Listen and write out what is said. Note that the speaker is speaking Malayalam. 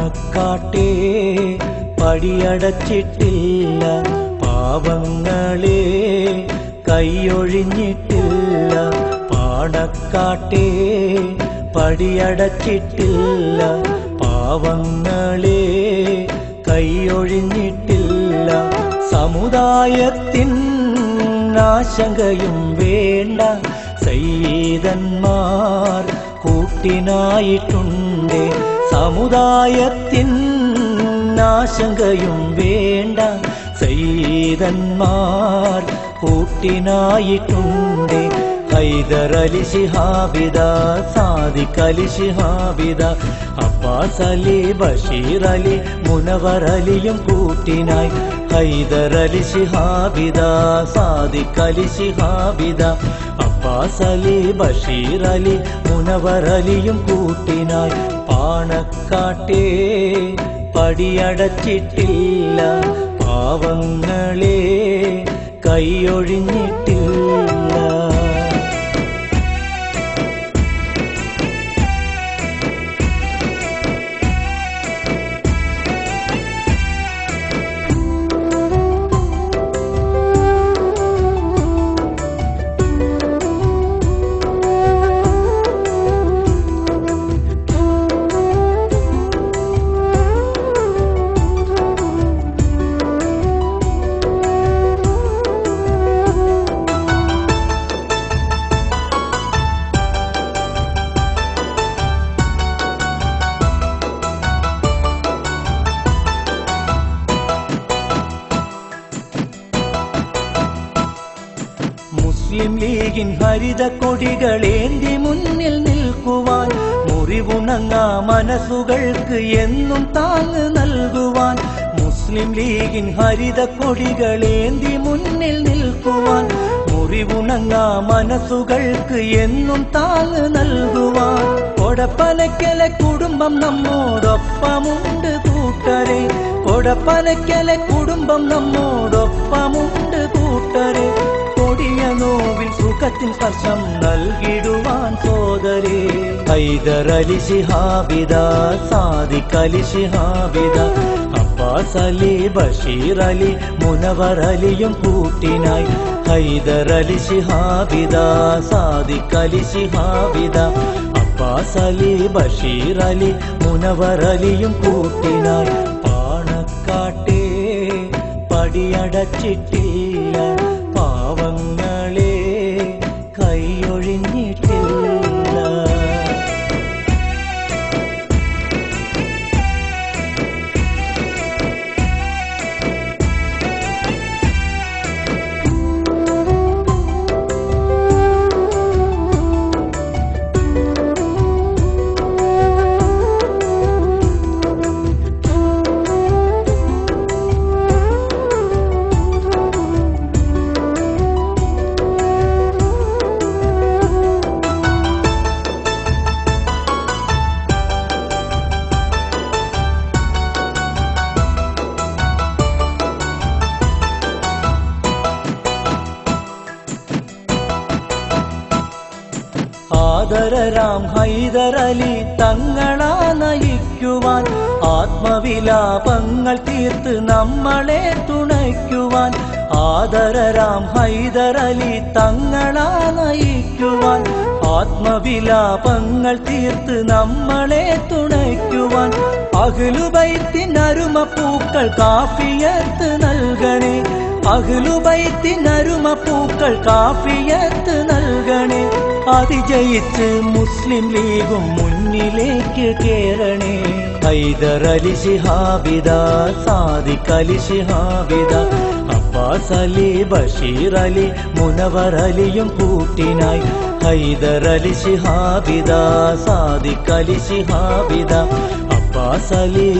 പാണക്കാട്ടെ പടിയടച്ചിട്ടില്ല, പാവങ്ങളെ കൈയൊഴിഞ്ഞിട്ടില്ല. പാണക്കാട്ടെ പടിയടച്ചിട്ടില്ല, പാവങ്ങളെ കൈയൊഴിഞ്ഞിട്ടില്ല. സമുദായത്തിൻ ആശങ്കയും വേണ്ട, സയ്യിദന്മാർ കൂട്ടിനായിട്ടുണ്ട്. സമുദായത്തിൻ ആശങ്കയും വേണ്ട, സയ്യിദന്മാർ കൂട്ടിനായിട്ടുണ്ട്. ഹൈദരലി ശിഹാബിദ, സാദിഖ് അലി ശിഹാബിദ, അബ്ബാസ് അലി, ബഷീർ അലി, മുനവർ അലിയും കൂട്ടിനായി. ഹൈദരലി ശിഹാബിദ, സാദിഖ് അലി ശിഹാബിദ, അബ്ബാസ് അലി, ബഷീർ അലി, മുനവർ അലിയും കൂട്ടിനായി. പാണക്കാട്ടെ പടിയടച്ചിട്ടില്ല, പാവങ്ങളെ കൈയൊഴിഞ്ഞിട്ടില്ല. മുസ്ലിം ലീഗിൻ ഹരിത കൊടികളേന്തി മുന്നിൽ നിൽക്കുവാൻ, മുറിവുണങ്ങാ മനസ്സുകൾക്ക് എന്നും താങ്ങ് നൽകുവാൻ. മുസ്ലിം ലീഗിൻ ഹരിത കൊടികളേന്തി മുന്നിൽ നിൽക്കുവാൻ, മുറിവുണങ്ങാ മനസ്സുകൾക്ക് എന്നും താങ്ങ് നൽകുവാൻ. കൊടപ്പനക്കലെ കുടുംബം നമ്മോടൊപ്പമുണ്ട് കൂട്ടരെ, കൊടപ്പനക്കലെ കുടുംബം നമ്മോടൊപ്പമുണ്ട് കൂട്ടരെ. കൊടിയ നോവിൽ സുഖത്തിൻ സ്പർശം നൽകിടുവാൻ സോദരേ. ഹൈദരലി ശിഹാബിദ, സാദിഖ് അലി ശിഹാബിദ, അബ്ബാസ് അലി, ബഷീർ അലി, മുനവർ അലിയും കൂട്ടിനായി. ഹൈദരലി ശിഹാബിദ, സാദിഖ് അലി ശിഹാബിദ, അബ്ബാസ് അലി, ബഷീർ അലി, മുനവർ അലിയും കൂട്ടിനായി. പാണക്കാട്ടെ പടിയടച്ചിട്ടില്ല, പാവങ്ങളെ കൈയൊഴിഞ്ഞിട്ടില്ല. ആദരരാം ഹൈദരലി തങ്ങളാ നയിക്കുവാൻ, ആത്മവിലാപങ്ങൾ തീർത്ത് നമ്മളെ തുണയ്ക്കുവാൻ. ആദരരാം ഹൈദരലി തങ്ങളാ നയിക്കുവാൻ, ആത്മവിലാപങ്ങൾ തീർത്ത് നമ്മളെ തുണയ്ക്കുവാൻ. അഹ്ലുബൈത്തിൻ അരുമ പൂക്കൾ കാഫിയത്ത് നൽകണേ, അഹ്ലുബൈത്തിൻ അരുമ പൂക്കൾ കാഫിയത്ത് നൽകണേ. അതിജയിച്ച് മുസ്ലിം ലീഗും മുന്നിലേക്ക് കേറണേ. ഹൈദരലി ശിഹാബിദ, സാദിഖ് അലി ശിഹാബിദ, അബ്ബാസ് അലി, ബഷീർ അലി, മുനവർ അലിയും കൂട്ടിനായി. ഹൈദരലി ശിഹാബിദ, സാദിഖ് അലി ശിഹാബിദ, അബ്ബാസ് അലി.